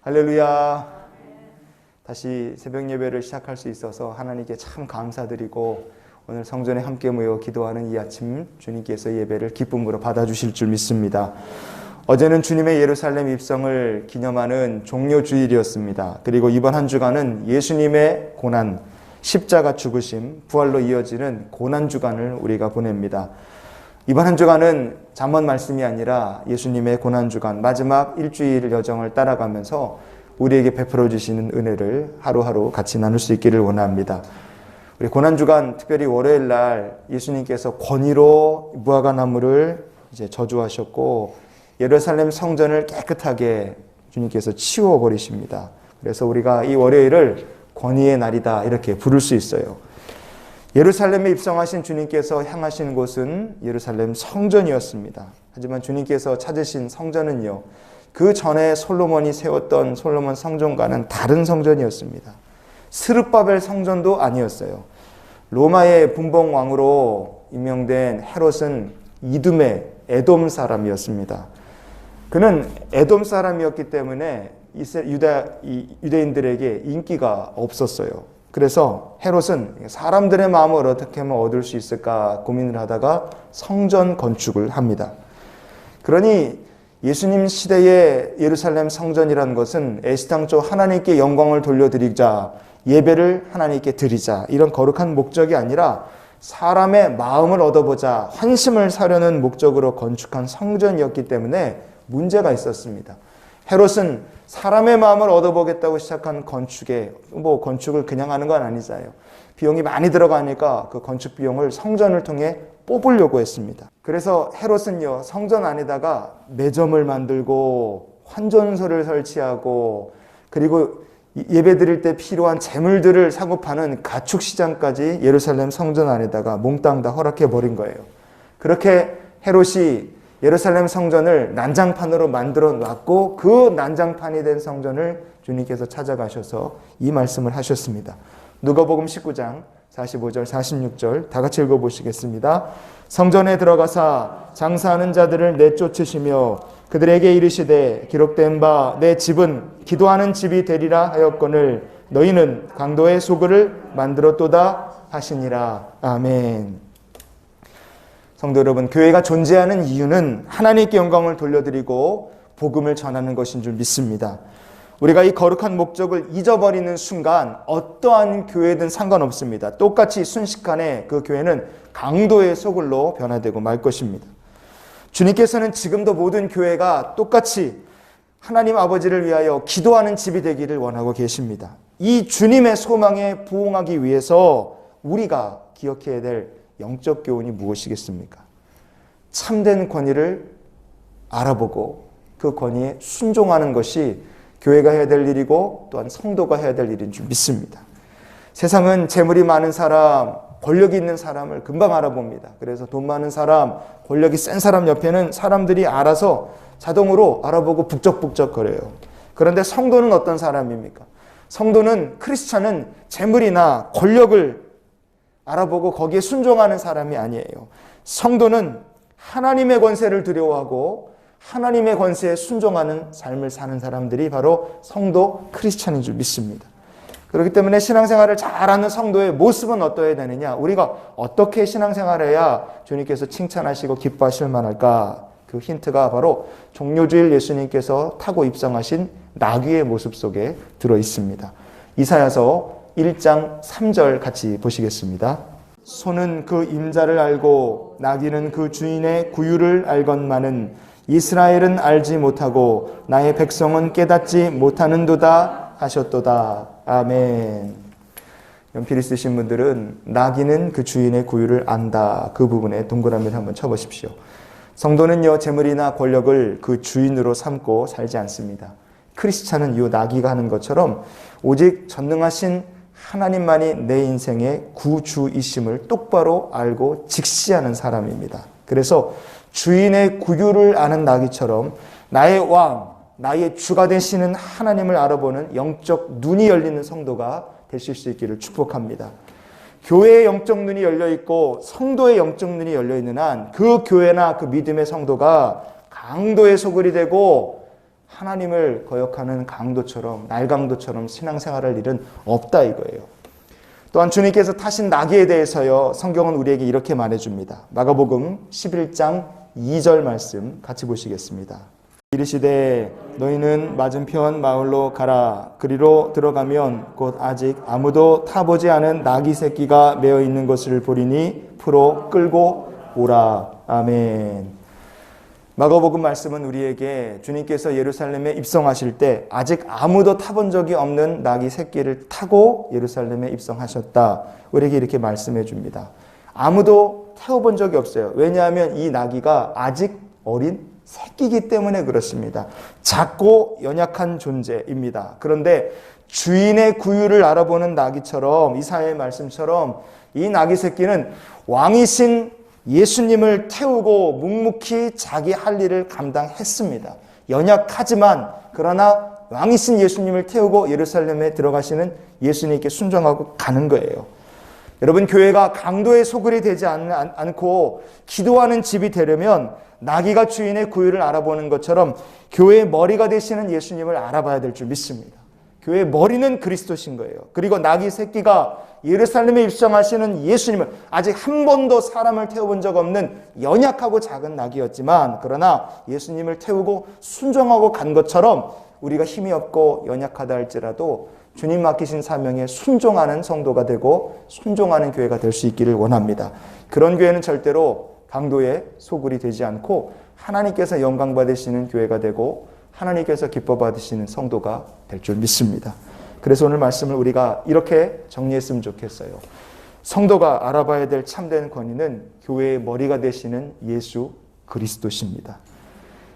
할렐루야. 다시 새벽 예배를 시작할 수 있어서 하나님께 참 감사드리고 오늘 성전에 함께 모여 기도하는 이 아침 주님께서 예배를 기쁨으로 받아주실 줄 믿습니다. 어제는 주님의 예루살렘 입성을 기념하는 종료주일이었습니다. 그리고 이번 한 주간은 예수님의 고난, 십자가 죽으심, 부활로 이어지는 고난주간을 우리가 보냅니다. 이번 한 주간은 잠언 말씀이 아니라 예수님의 고난주간, 마지막 일주일 여정을 따라가면서 우리에게 베풀어 주시는 은혜를 하루하루 같이 나눌 수 있기를 원합니다. 우리 고난주간, 특별히 월요일 날 예수님께서 권위로 무화과나무를 이제 저주하셨고 예루살렘 성전을 깨끗하게 주님께서 치워버리십니다. 그래서 우리가 이 월요일을 권위의 날이다 이렇게 부를 수 있어요. 예루살렘에 입성하신 주님께서 향하신 곳은 예루살렘 성전이었습니다. 하지만 주님께서 찾으신 성전은요, 그 전에 솔로몬이 세웠던 솔로몬 성전과는 다른 성전이었습니다. 스룹바벨 성전도 아니었어요. 로마의 분봉왕으로 임명된 헤롯은 이둠의 에돔 사람이었습니다. 그는 에돔 사람이었기 때문에 유대인들에게 인기가 없었어요. 그래서 헤롯은 사람들의 마음을 어떻게 하면 얻을 수 있을까 고민을 하다가 성전 건축을 합니다. 그러니 예수님 시대의 예루살렘 성전이라는 것은 애시당초 하나님께 영광을 돌려드리자, 예배를 하나님께 드리자 이런 거룩한 목적이 아니라 사람의 마음을 얻어보자, 환심을 사려는 목적으로 건축한 성전이었기 때문에 문제가 있었습니다. 헤롯은 사람의 마음을 얻어보겠다고 시작한 건축에 건축을 그냥 하는 건 아니잖아요. 비용이 많이 들어가니까 그 건축 비용을 성전을 통해 뽑으려고 했습니다. 그래서 헤롯은요, 성전 안에다가 매점을 만들고 환전소를 설치하고 그리고 예배 드릴 때 필요한 재물들을 사고 파는 가축시장까지 예루살렘 성전 안에다가 몽땅 다 허락해 버린 거예요. 그렇게 헤롯이 예루살렘 성전을 난장판으로 만들어 놨고 그 난장판이 된 성전을 주님께서 찾아가셔서 이 말씀을 하셨습니다. 누가복음 19장 45절 46절 다 같이 읽어보시겠습니다. 성전에 들어가사 장사하는 자들을 내쫓으시며 그들에게 이르시되 기록된 바 내 집은 기도하는 집이 되리라 하였거늘 너희는 강도의 소굴을 만들었도다 하시니라. 아멘. 성도 여러분, 교회가 존재하는 이유는 하나님께 영광을 돌려드리고 복음을 전하는 것인 줄 믿습니다. 우리가 이 거룩한 목적을 잊어버리는 순간 어떠한 교회든 상관없습니다. 똑같이 순식간에 그 교회는 강도의 소굴로 변화되고 말 것입니다. 주님께서는 지금도 모든 교회가 똑같이 하나님 아버지를 위하여 기도하는 집이 되기를 원하고 계십니다. 이 주님의 소망에 부응하기 위해서 우리가 기억해야 될 영적 교훈이 무엇이겠습니까? 참된 권위를 알아보고 그 권위에 순종하는 것이 교회가 해야 될 일이고 또한 성도가 해야 될 일인 줄 믿습니다. 세상은 재물이 많은 사람, 권력이 있는 사람을 금방 알아봅니다. 그래서 돈 많은 사람, 권력이 센 사람 옆에는 사람들이 알아서 자동으로 알아보고 북적북적거려요. 그런데 성도는 어떤 사람입니까? 성도는, 크리스찬은 재물이나 권력을 알아보고 거기에 순종하는 사람이 아니에요. 성도는 하나님의 권세를 두려워하고 하나님의 권세에 순종하는 삶을 사는 사람들이 바로 성도 크리스찬인 줄 믿습니다. 그렇기 때문에 신앙생활을 잘하는 성도의 모습은 어떠해야 되느냐? 우리가 어떻게 신앙생활을 해야 주님께서 칭찬하시고 기뻐하실 만할까? 그 힌트가 바로 종료주일 예수님께서 타고 입성하신 나귀의 모습 속에 들어 있습니다. 이사야서 1장 3절 같이 보시겠습니다. 소는 그 임자를 알고 나귀는 그 주인의 구유를 알건만은 이스라엘은 알지 못하고 나의 백성은 깨닫지 못하는도다 하셨도다. 아멘. 연필이 쓰신 분들은 나귀는 그 주인의 구유를 안다. 그 부분에 동그라미를 한번 쳐보십시오. 성도는요, 재물이나 권력을 그 주인으로 삼고 살지 않습니다. 크리스찬은 이 나귀가 하는 것처럼 오직 전능하신 하나님만이 내 인생의 구주이심을 똑바로 알고 직시하는 사람입니다. 그래서 주인의 구유를 아는 나귀처럼 나의 왕, 나의 주가 되시는 하나님을 알아보는 영적 눈이 열리는 성도가 되실 수 있기를 축복합니다. 교회의 영적 눈이 열려있고 성도의 영적 눈이 열려있는 한 그 교회나 그 믿음의 성도가 강도의 소굴이 되고 하나님을 거역하는 강도처럼, 날강도처럼 신앙생활할 일은 없다 이거예요. 또한 주님께서 타신 나귀에 대해서요, 성경은 우리에게 이렇게 말해줍니다. 마가복음 11장 2절 말씀 같이 보시겠습니다. 이르시되 너희는 맞은편 마을로 가라. 그리로 들어가면 곧 아직 아무도 타보지 않은 나귀 새끼가 메어 있는 것을 보리니 풀어 끌고 오라. 아멘. 마가복음 말씀은 우리에게 주님께서 예루살렘에 입성하실 때 아직 아무도 타본 적이 없는 나귀 새끼를 타고 예루살렘에 입성하셨다. 우리에게 이렇게 말씀해 줍니다. 아무도 태워본 적이 없어요. 왜냐하면 이 나귀가 아직 어린 새끼이기 때문에 그렇습니다. 작고 연약한 존재입니다. 그런데 주인의 구유를 알아보는 나귀처럼, 이사야의 말씀처럼 이 나귀 새끼는 왕이신 예수님을 태우고 묵묵히 자기 할 일을 감당했습니다. 연약하지만 그러나 왕이신 예수님을 태우고 예루살렘에 들어가시는 예수님께 순종하고 가는 거예요. 여러분, 교회가 강도의 소굴이 되지 않고 기도하는 집이 되려면 나귀가 주인의 구유를 알아보는 것처럼 교회의 머리가 되시는 예수님을 알아봐야 될 줄 믿습니다. 교회의 머리는 그리스도신 거예요. 그리고 나귀 새끼가 예루살렘에 입성하시는 예수님을 아직 한 번도 사람을 태워본 적 없는 연약하고 작은 나귀였지만, 그러나 예수님을 태우고 순종하고 간 것처럼 우리가 힘이 없고 연약하다 할지라도 주님 맡기신 사명에 순종하는 성도가 되고 순종하는 교회가 될 수 있기를 원합니다. 그런 교회는 절대로 강도의 소굴이 되지 않고 하나님께서 영광 받으시는 교회가 되고 하나님께서 기뻐 받으시는 성도가 될 줄 믿습니다. 그래서 오늘 말씀을 우리가 이렇게 정리했으면 좋겠어요. 성도가 알아봐야 될 참된 권위는 교회의 머리가 되시는 예수 그리스도십니다.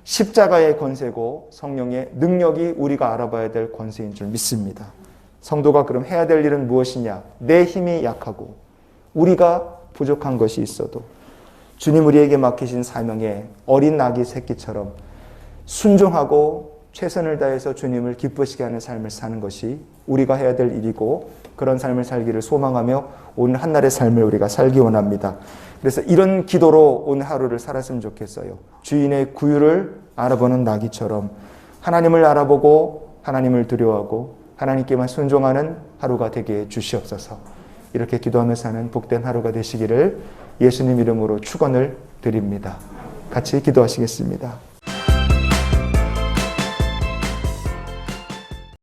십자가의 권세고 성령의 능력이 우리가 알아봐야 될 권세인 줄 믿습니다. 성도가 그럼 해야 될 일은 무엇이냐? 내 힘이 약하고 우리가 부족한 것이 있어도 주님 우리에게 맡기신 사명에 어린 나귀 새끼처럼 순종하고 최선을 다해서 주님을 기쁘시게 하는 삶을 사는 것이 우리가 해야 될 일이고, 그런 삶을 살기를 소망하며 오늘 한날의 삶을 우리가 살기 원합니다. 그래서 이런 기도로 오늘 하루를 살았으면 좋겠어요. 주인의 구유를 알아보는 나귀처럼 하나님을 알아보고 하나님을 두려워하고 하나님께만 순종하는 하루가 되게 주시옵소서. 이렇게 기도하며 사는 복된 하루가 되시기를 예수님 이름으로 축원을 드립니다. 같이 기도하시겠습니다.